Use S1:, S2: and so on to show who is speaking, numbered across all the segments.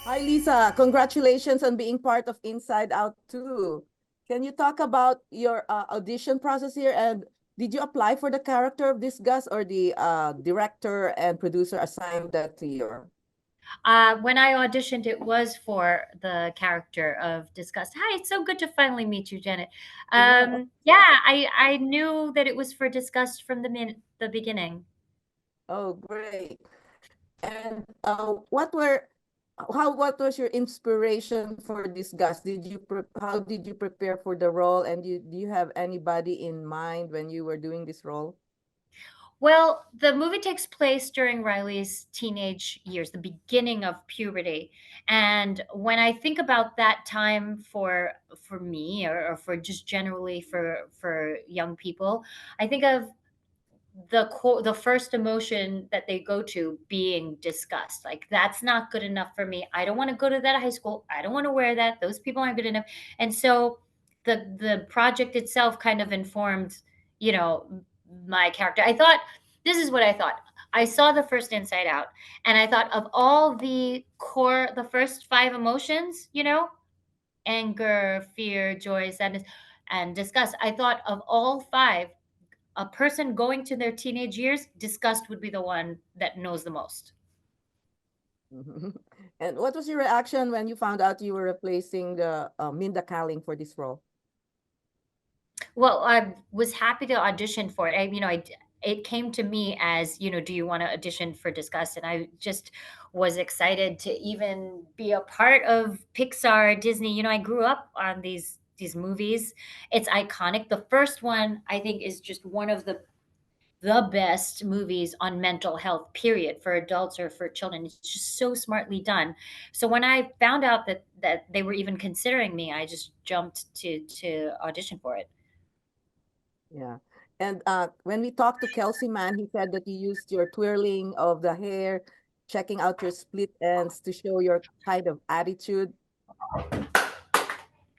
S1: Hi, Lisa. Congratulations on being part of Inside Out 2. Can you talk about your audition process here? And did you apply for the character of Disgust or the director and producer assigned that to you?
S2: When I auditioned, it was for the character of Disgust. Hi, it's so good to finally meet you, Janet.
S1: Yeah.
S2: Yeah, I knew that it was for Disgust from the beginning.
S1: Oh, great. And what was your inspiration for Disgust? How did you prepare for the role? And do you have anybody in mind when you were doing this role?
S2: Well, the movie takes place during Riley's teenage years, the beginning of puberty. And when I think about that time for me, or for just generally for young people, I think of the first emotion that they go to being disgust. Like, that's not good enough for me. I don't want to go to that high school. I don't want to wear that. Those people aren't good enough. And so the project itself kind of informed, you know, my character. I thought, this is what I thought. I saw the first Inside Out, and I thought of all the first five emotions, anger, fear, joy, sadness, and disgust. I thought of all five, a person going to their teenage years, disgust would be the one that knows the most.
S1: And what was your reaction when you found out you were replacing the Minda Kaling for this role?
S2: Well, I was happy to audition for it. It came to me as, do you want to audition for Disgust? And I just was excited to even be a part of Pixar, Disney. I grew up on these movies. It's iconic. The first one, I think, is just one of the best movies on mental health, period, for adults or for children. It's just so smartly done. So when I found out that they were even considering me, I just jumped to audition for it.
S1: Yeah. And when we talked to Kelsey Mann, he said that you used your twirling of the hair, checking out your split ends to show your kind of attitude.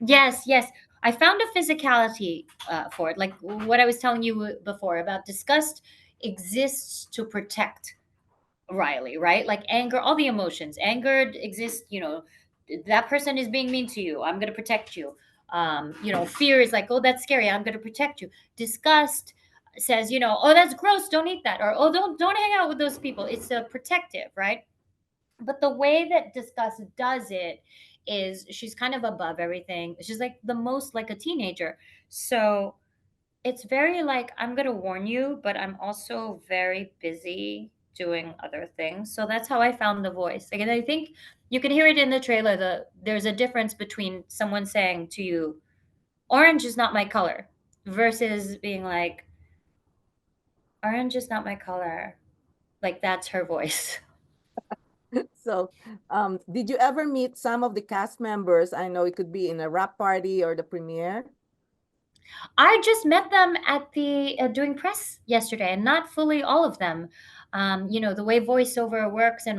S2: Yes, yes. I found a physicality for it, like what I was telling you before about disgust exists to protect Riley, right? Like anger, all the emotions. Anger exists, that person is being mean to you. I'm going to protect you. Fear is like, oh, that's scary. I'm going to protect you. Disgust says, oh, that's gross. Don't eat that. Or, oh, don't hang out with those people. It's a protective, right? But the way that Disgust does it is she's kind of above everything. She's like the most like a teenager. So it's very like, I'm gonna warn you, but I'm also very busy doing other things. So that's how I found the voice. Like, and I think you can hear it in the trailer. There's a difference between someone saying to you, "Orange is not my color," versus being like, "Orange is not my color." Like, that's her voice.
S1: So, did you ever meet some of the cast members? I know it could be in a wrap party or the premiere.
S2: I just met them at the doing press yesterday, and not fully all of them. The way voiceover works, and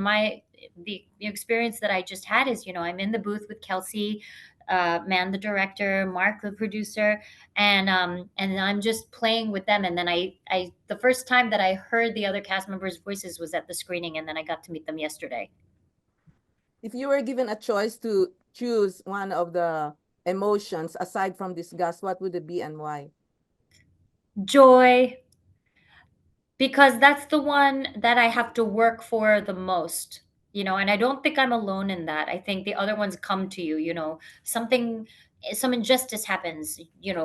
S2: the experience that I just had is, I'm in the booth with Kelsey, Man, the director, Mark, the producer, and I'm just playing with them. And then I the first time that I heard the other cast members' voices was at the screening, and then I got to meet them yesterday.
S1: If you were given a choice to choose one of the emotions aside from disgust, what would it be and why?
S2: Joy, because that's the one that I have to work for the most, and I don't think I'm alone in that. I think the other ones come to you, some injustice happens,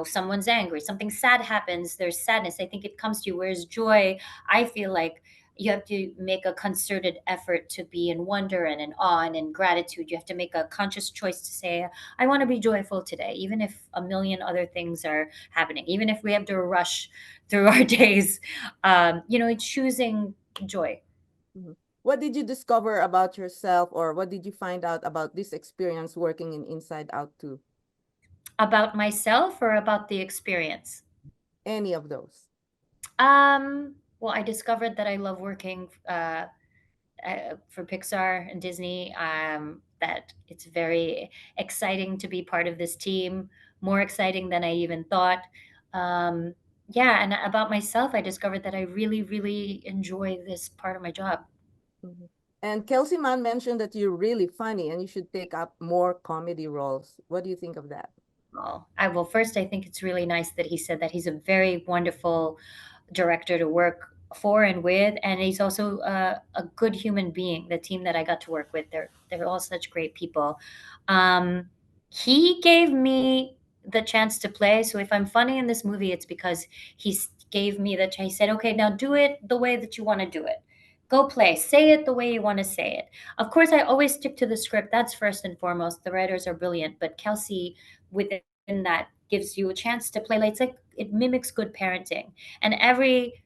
S2: someone's angry, something sad happens, there's sadness. I think it comes to you. Whereas joy, I feel like you have to make a concerted effort to be in wonder and in awe and in gratitude. You have to make a conscious choice to say, I want to be joyful today, even if a million other things are happening, even if we have to rush through our days. It's choosing joy.
S1: Mhm. What did you discover about yourself, or what did you find out about this experience working in Inside Out 2?
S2: About myself or about the experience?
S1: Any of those?
S2: Well, I discovered that I love working for Pixar and Disney. That it's very exciting to be part of this team, more exciting than I even thought. Um, yeah, and about myself, I discovered that I really, really enjoy this part of my job.
S1: Mhm. And Kelsey Mann mentioned that you're really funny and you should take up more comedy roles. What do you think of that?
S2: Well, first, I think it's really nice that he said that he's a very wonderful director to work for and with, and he's also a good human being. The team that I got to work with, they're all such great people. Um, he gave me the chance to play. So if I'm funny in this movie, it's because gave me the chance. He said, "Okay, now do it the way that you want to do it. Go play. Say it the way you want to say it." Of course, I always stick to the script. That's first and foremost. The writers are brilliant, but Kelsey within that gives you a chance to play. Like, it's like it mimics good parenting, and every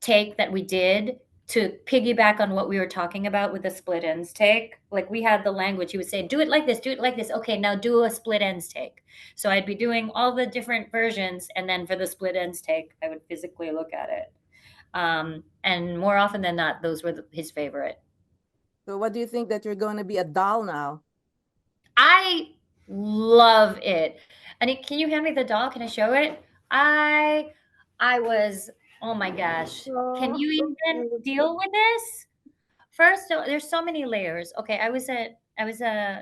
S2: take that we did to piggyback on what we were talking about with the split ends take, like we had the language. He would say, do it like this, do it like this. Okay, now do a split ends take. So I'd be doing all the different versions, and then for the split ends take, I would physically look at it. And more often than not, those were his favorite.
S1: So what do you think that you're going to be a doll now?
S2: I love it. And can you hand me the doll? Can I show it? I I was, oh my gosh. Can
S1: Oh,
S2: you
S1: so
S2: even
S1: cute.
S2: deal with this? First, there's so many layers. Okay, I was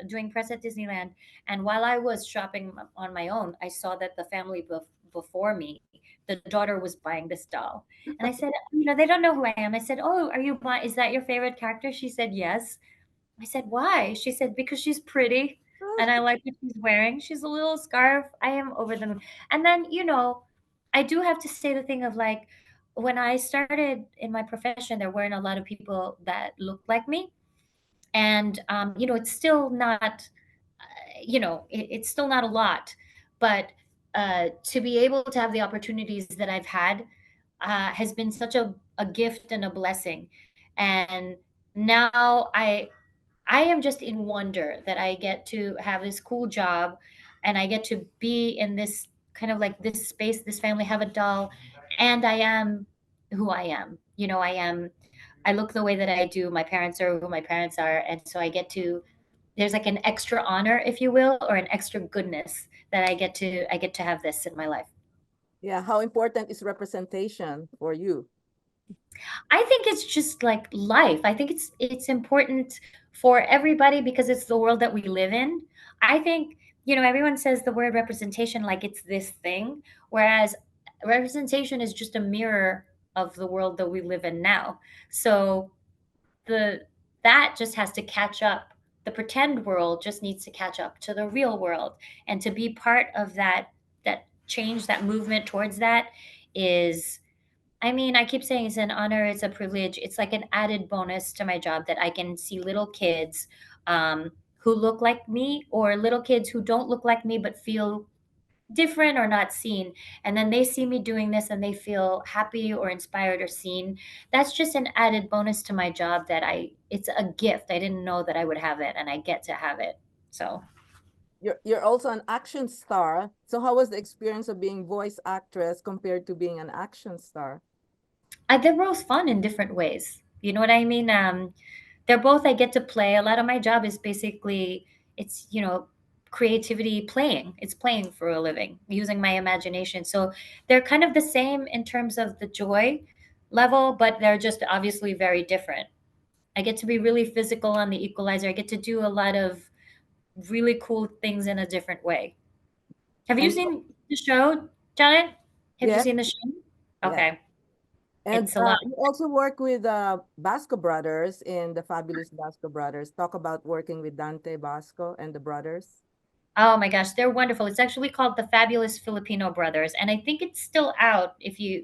S2: doing press at Disneyland, and while I was shopping on my own, I saw that the family before me, the daughter was buying this doll, and I said, they don't know who I am. I said, "Oh, are you buying? Is that your favorite character?" She said, "Yes." I said, "Why?" She said, "Because she's pretty and I like what she's wearing. She's a little scarf. I am over the moon." And then, I do have to say the thing of like, when I started in my profession, there weren't a lot of people that looked like me. And, it's still not, it's still not a lot. But to be able to have the opportunities that I've had has been such a gift and a blessing. And now I am just in wonder that I get to have this cool job and I get to be in this kind of like this space, this family, have a doll, and I am who I am. I look the way that I do. My parents are who my parents are. And so there's like an extra honor, if you will, or an extra goodness that I get to have this in my life.
S1: Yeah, how important is representation for you?
S2: I think it's just like life. I think it's important for everybody because it's the world that we live in. I think, everyone says the word representation like it's this thing, whereas representation is just a mirror of the world that we live in now. So the that just has to catch up. The pretend world just needs to catch up to the real world, and to be part of that change, that movement towards that is, I mean, I keep saying it's an honor, it's a privilege. It's like an added bonus to my job that I can see little kids who look like me, or little kids who don't look like me but feel different or not seen. And then they see me doing this and they feel happy or inspired or seen. That's just an added bonus to my job it's a gift. I didn't know that I would have it, and I get to have it. So
S1: You're also an action star. So how was the experience of being voice actress compared to being an action star?
S2: they're both fun in different ways. You know what I mean? They're both, I get to play. A lot of my job is basically, it's, creativity playing. It's playing for a living, using my imagination. So they're kind of the same in terms of the joy level, but they're just obviously very different. I get to be really physical on the equalizer. I get to do a lot of really cool things in a different way. Have you
S1: And
S2: seen the show, Janet? Have you
S1: yeah,
S2: seen the show?
S1: yeah.
S2: Okay.
S1: And
S2: It's a lot.
S1: you also work with Basco Brothers in the Fabulous Basco Brothers. Talk about working with Dante Basco and the brothers.
S2: Oh my gosh, they're wonderful. It's actually called The Fabulous Filipino Brothers, and I think it's still out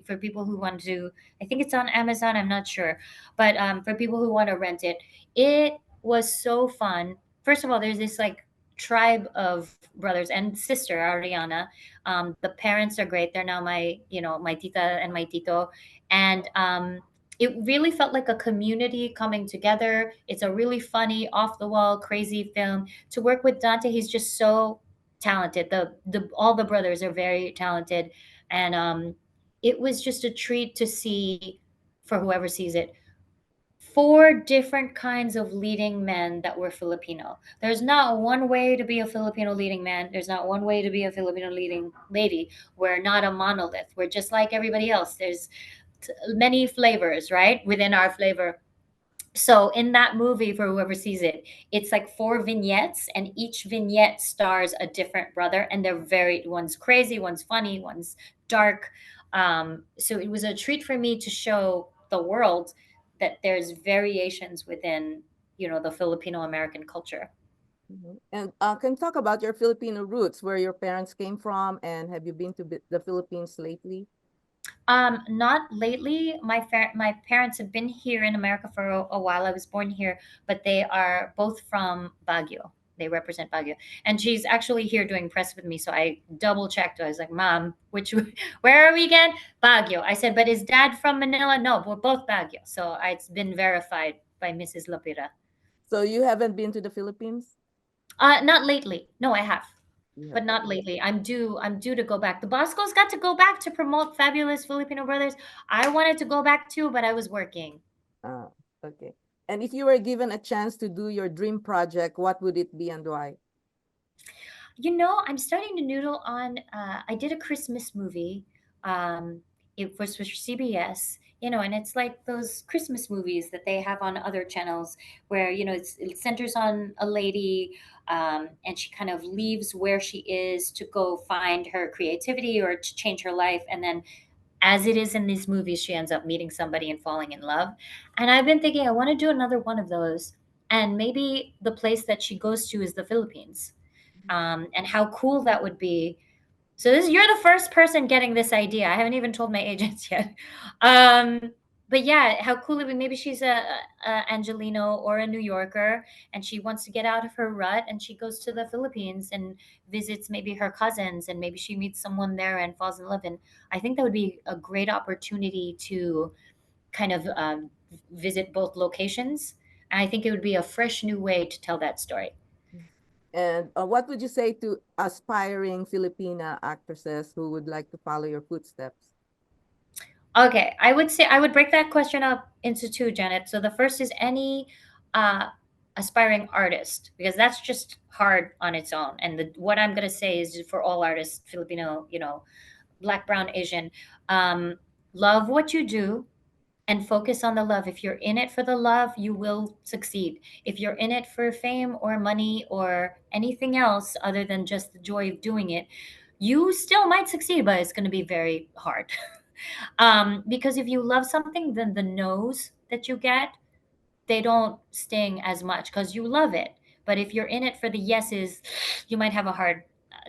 S2: for people who want to. I think it's on Amazon. I'm not sure, but for people who want to rent it, it was so fun. First of all, there's this like tribe of brothers and sister Ariana. The parents are great. They're now my tita and my tito, and it really felt like a community coming together. It's a really funny, off the wall, crazy film. To work with Dante, he's just so talented. The all the brothers are very talented, and it was just a treat to see, for whoever sees it, four different kinds of leading men that were Filipino. There's not one way to be a Filipino leading man. There's not one way to be a Filipino leading lady. We're not a monolith. We're just like everybody else. There's many flavors, right, within our flavor. So in that movie, for whoever sees it, it's like four vignettes, and each vignette stars a different brother, and they're very, one's crazy, one's funny, one's dark. So it was a treat for me to show the world that there's variations within, the Filipino American culture.
S1: Mhm. And can you talk about your Filipino roots, where your parents came from, and have you been to the Philippines lately?
S2: Not lately. My parents have been here in America for a while. I was born here, but they are both from Baguio. They represent Baguio, and she's actually here doing press with me. So I double checked. I was like, "Mom, which, where are we again? Baguio." I said, "But is Dad from Manila?" No, we're both Baguio. So it's been verified by Mrs. Lapira.
S1: So you haven't been to the Philippines?
S2: Not lately. No, I have,
S1: You
S2: but
S1: have not
S2: not
S1: yet.
S2: lately. I'm due to go back. The Boscos got to go back to promote Fabulous Filipino Brothers. I wanted to go back too, but I was working.
S1: Ah, okay. And if you were given a chance to do your dream project, what would it be and why?
S2: I'm starting to noodle on. I did a Christmas movie. Um, it was for CBS. And it's like those Christmas movies that they have on other channels, where it centers on a lady, and she kind of leaves where she is to go find her creativity or to change her life, and then, as it is in these movies, she ends up meeting somebody and falling in love. And I've been thinking I want to do another one of those, and maybe the place that she goes to is the Philippines, and how cool that would be. So you're the first person getting this idea. I haven't even told my agents yet. Um, but yeah, how cool it would. Maybe she's a Angelino or a New Yorker, and she wants to get out of her rut, and she goes to the Philippines and visits maybe her cousins, and maybe she meets someone there and falls in love. And I think that would be a great opportunity to kind of visit both locations. And I think it would be a fresh new way to tell that story.
S1: And what would you say to aspiring Filipina actresses who would like to follow your footsteps?
S2: Okay, I would say I would break that question up into two, Janet. So the first is any uh, aspiring artist, because that's just hard on its own. And what I'm gonna say is for all artists, Filipino, Black, Brown, Asian, um, love what you do and focus on the love. If you're in it for the love, you will succeed. If you're in it for fame or money or anything else other than just the joy of doing it, you still might succeed, but it's going to be very hard. Because if you love something, then the no's that you get, they don't sting as much because you love it. But if you're in it for the yeses, you might have a hard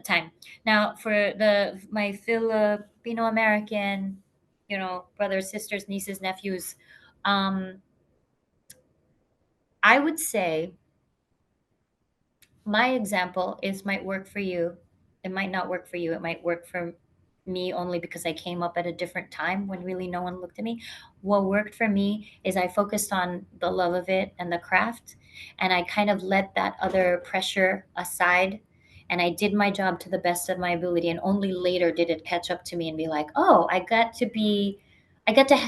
S2: time. Now, for my Filipino American, brothers, sisters, nieces, nephews, um, I would say my example is might work for you. It might not work for you. It might work for me only because I came up at a different time when really no one looked at me. What worked for me is I focused on the love of it and the craft, and I kind of let that other pressure aside, and I did my job to the best of my ability, and only later did it catch up to me and be like, "Oh, I got to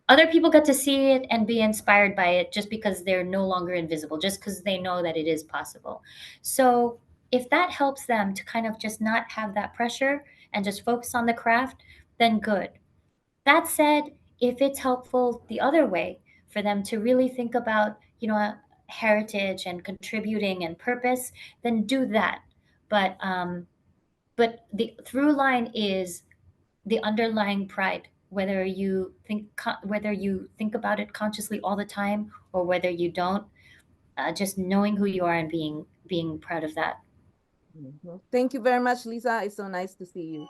S2: other people got to see it and be inspired by it just because they're no longer invisible, just because they know that it is possible." So if that helps them to kind of just not have that pressure and just focus on the craft, then good. That said, if it's helpful the other way for them to really think about, heritage and contributing and purpose, then do that. But the through line is the underlying pride, whether you think about it consciously all the time or whether you don't, just knowing who you are and being proud of that.
S1: Mhm. Thank you very much, Lisa. It's so nice to see you.